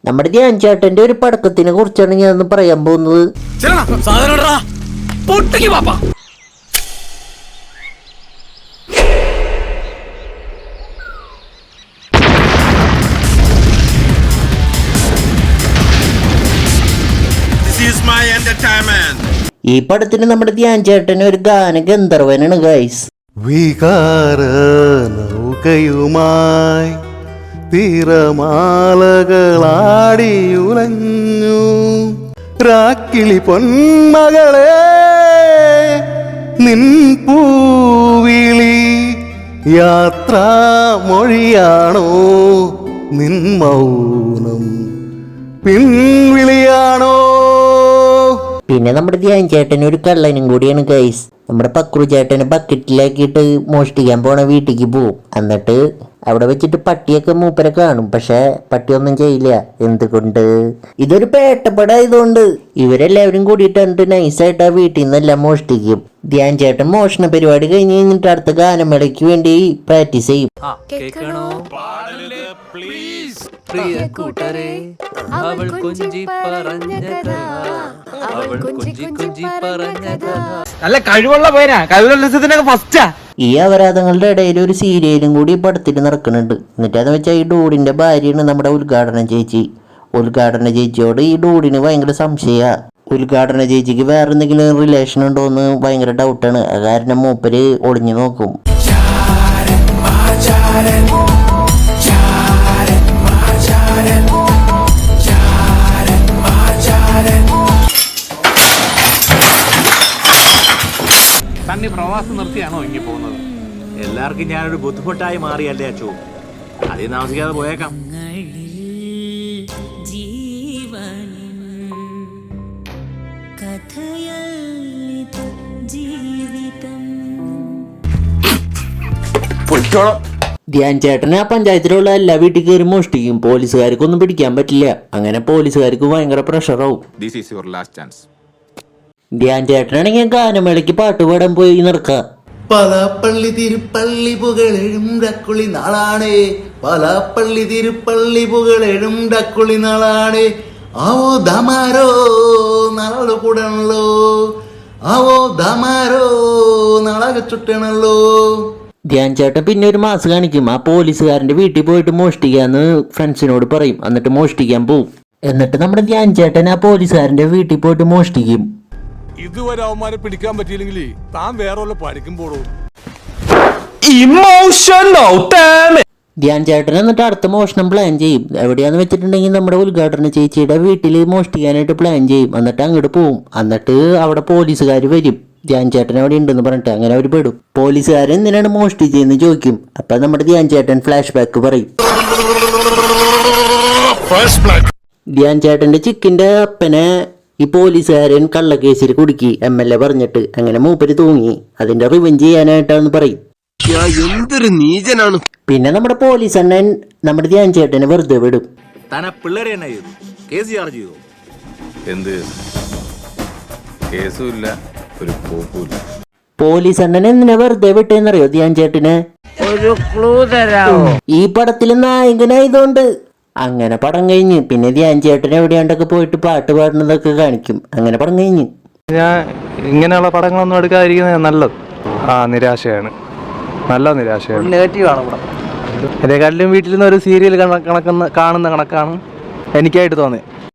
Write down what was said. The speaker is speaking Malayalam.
നമ്മുടെ ധ്യാൻ ചേട്ടന്റെ ഒരു പടക്കത്തിനെ കുറിച്ചാണ് ഞാൻ പറയാൻ പോകുന്നത്. ഈ പടത്തിന് നമ്മുടെ ധ്യാൻ ചേട്ടന് ഒരു ഗാന ഗന്ധർവനാണ് ഗൈസ്. വികാര നൗകയുമായി തിരമാലകളാടിയുലഞ്ഞു രാക്കിളി പൊന്മകളെ നിൻ പൂവിളി യാത്രാമൊഴിയാണോ നിൻ മൗനം പിൻവിളിയാണോ? പിന്നെ നമ്മുടെ ധ്യാൻ ചേട്ടന് ഒരു കള്ളനും കൂടിയാണ് ഗൈസ്. നമ്മുടെ പക്രു ചേട്ടന് ബക്കറ്റിലാക്കിയിട്ട് മോഷ്ടിക്കാൻ പോണ വീട്ടിലേക്ക് പോവും. എന്നിട്ട് അവിടെ വെച്ചിട്ട് പട്ടിയൊക്കെ മൂപ്പരെ കാണും. പക്ഷെ പട്ടിയൊന്നും ചെയ്യില്ല. എന്തുകൊണ്ട്? ഇതൊരു പേട്ടപ്പടായതുകൊണ്ട് ഇവരെല്ലാവരും കൂടിയിട്ട് നൈസായിട്ട് ആ വീട്ടിൽ നിന്നെല്ലാം മോഷ്ടിക്കും. ധ്യാൻ ചേട്ടൻ മോഷണ പരിപാടി കഴിഞ്ഞ് കഴിഞ്ഞിട്ട് അടുത്ത ഗാനമേളയ്ക്ക് വേണ്ടി പ്രാക്ടീസ് ചെയ്യും. നല്ല കഴിവുള്ള പേരാ, കവിതോത്സവത്തിനൊക്കെ ഫസ്റ്റാ. ഈ അപരാധങ്ങളുടെ ഇടയിൽ ഒരു സീരിയലും കൂടി പടത്തിൽ നടക്കുന്നുണ്ട്. എന്നിട്ട് അത് വെച്ചാൽ ഈ ഡൂഡിന്റെ ഭാര്യയാണ് നമ്മുടെ ഉദ്ഘാടന ചേച്ചി. ഉദ്ഘാടന ചേച്ചിയോട് ഈ ഡൂഡിന് ഭയങ്കര സംശയ. ഉദ്ഘാടന ചേച്ചിക്ക് വേറെ എന്തെങ്കിലും റിലേഷൻ ഉണ്ടോ എന്ന് ഭയങ്കര ഡൗട്ടാണ്. അത് കാരണം മൂപ്പര് ഒളിഞ്ഞു നോക്കും. തന്നെ പ്രവാസം നിർത്തിയാണോ ഇങ്ങനെ പോകുന്നത്? എല്ലാവർക്കും ഞാനൊരു ബുദ്ധിമുട്ടായി മാറിയല്ലേ അച്ചു. അതിൽ താമസിക്കാതെ പോയേക്കാം. ധ്യാൻ ചേട്ടന് ആ പഞ്ചായത്തിലുള്ള എല്ലാ വീട്ടിൽ കയറി മോഷ്ടിക്കും. പോലീസുകാർക്കൊന്നും പിടിക്കാൻ പറ്റില്ല. അങ്ങനെ പോലീസുകാർക്ക് ഭയങ്കര പ്രഷറാവും. ധ്യാൻ ചേട്ടനാണെങ്കിൽ ഗാനമേളയ്ക്ക് പാട്ടുപാടാൻ പോയി നടക്കാം. പലാപ്പള്ളി തിരുപ്പള്ളി പുകളെഴും ഡക്കുളി നാളാണ്, പലാപ്പള്ളി തിരുപ്പള്ളി പുകളെഴും ഡക്കുളി നാളാണ്. ആവോ ദമാരോ നാളെ കൂടണല്ലോ, ആവോ ദമാരോ നാളെ ചുട്ടണല്ലോ. ധ്യാൻ ചേട്ടൻ പിന്നെ ഒരു മാസ് കാണിക്കും. ആ പോലീസുകാരന്റെ വീട്ടിൽ പോയിട്ട് മോഷ്ടിക്കാന്ന് ഫ്രണ്ട്സിനോട് പറയും. എന്നിട്ട് മോഷ്ടിക്കാൻ പോവും. എന്നിട്ട് നമ്മുടെ ധ്യാൻ ചേട്ടൻ ആ പോലീസുകാരന്റെ വീട്ടിൽ പോയിട്ട് മോഷ്ടിക്കും. ഇതുവരെ അവന്മാരെ പിടിക്കാൻ പറ്റിയില്ലെങ്കിൽ താൻ വേറെ പഠിക്കുമ്പോഴോ. ധ്യാൻ ചേട്ടൻ എന്നിട്ട് അടുത്ത മോഷണം പ്ലാൻ ചെയ്യും. എവിടെയാന്ന് വെച്ചിട്ടുണ്ടെങ്കിൽ നമ്മുടെ ഉദ്ഘാടന ചേച്ചിയുടെ വീട്ടിൽ മോഷ്ടിക്കാനായിട്ട് പ്ലാൻ ചെയ്യും. എന്നിട്ട് അങ്ങോട്ട് പോവും. എന്നിട്ട് അവിടെ പോലീസുകാർ വരും. ധ്യാൻ ചേട്ടൻ അവിടെ ഉണ്ടെന്ന് പറഞ്ഞിട്ട് അങ്ങനെ അവർ പെടും. പോലീസുകാരൻ എന്തിനാണ് മോഷ്ടിച്ചതെന്ന് ചോദിക്കും. അപ്പൊ നമ്മുടെ ധ്യാൻ ചേട്ടൻ ഫ്ലാഷ് ബാക്ക് പറയും. ധ്യാൻ ചേട്ടന്റെ ചിക്കിന്റെ അപ്പനെ ഈ പോലീസുകാരൻ കള്ളക്കേസിൽ കുടുക്കി MLA പറഞ്ഞിട്ട്. അങ്ങനെ മൂപ്പര് തൂങ്ങി. അതിന്റെ റിവെഞ്ച് ചെയ്യാനായിട്ടാന്ന് പറയും. എന്തൊരു നീചനാണ്. പിന്നെ നമ്മുടെ പോലീസ് അണ്ണൻ നമ്മുടെ ധ്യാൻ ചേട്ടനെ വെറുതെ വിടും. പിള്ളേരെ തന്നെ ചെയ്തു, കേസ് ചാർജ് ചെയ്തു. എന്ത് കേസുമില്ല, ഒരു പോക്കുമില്ല. പോലീസ് അണ്ണൻ എന്തിനാ വെറുതെ വിട്ടേന്നറിയോ ധ്യാൻ ചേട്ടന്? ഒരു ക്ലൂ തരാമോ? ഈ പടത്തില് നായകനായതുകൊണ്ട്. അങ്ങനെ പടം കഴിഞ്ഞ് പിന്നെ ധ്യാൻ ചേട്ടൻ എവിടെയാണ്ടൊക്കെ പോയിട്ട് പാട്ട് പാടുന്നതൊക്കെ കാണിക്കും. അങ്ങനെ പടം കഴിഞ്ഞ് ഞാൻ ഇങ്ങനെയുള്ള പടങ്ങളൊന്നും എടുക്കാതിരിക്കുന്നത് നല്ലത്. നിരാശയാണ്, നല്ല നിരാശയാണ്. നെഗറ്റീവാണ് പടം. എന്നെക്കാട്ടിലും വീട്ടിൽ നിന്ന് ഒരു സീരിയൽ കാണുന്ന കണക്കാണ് എനിക്കായിട്ട് തോന്നിയത്.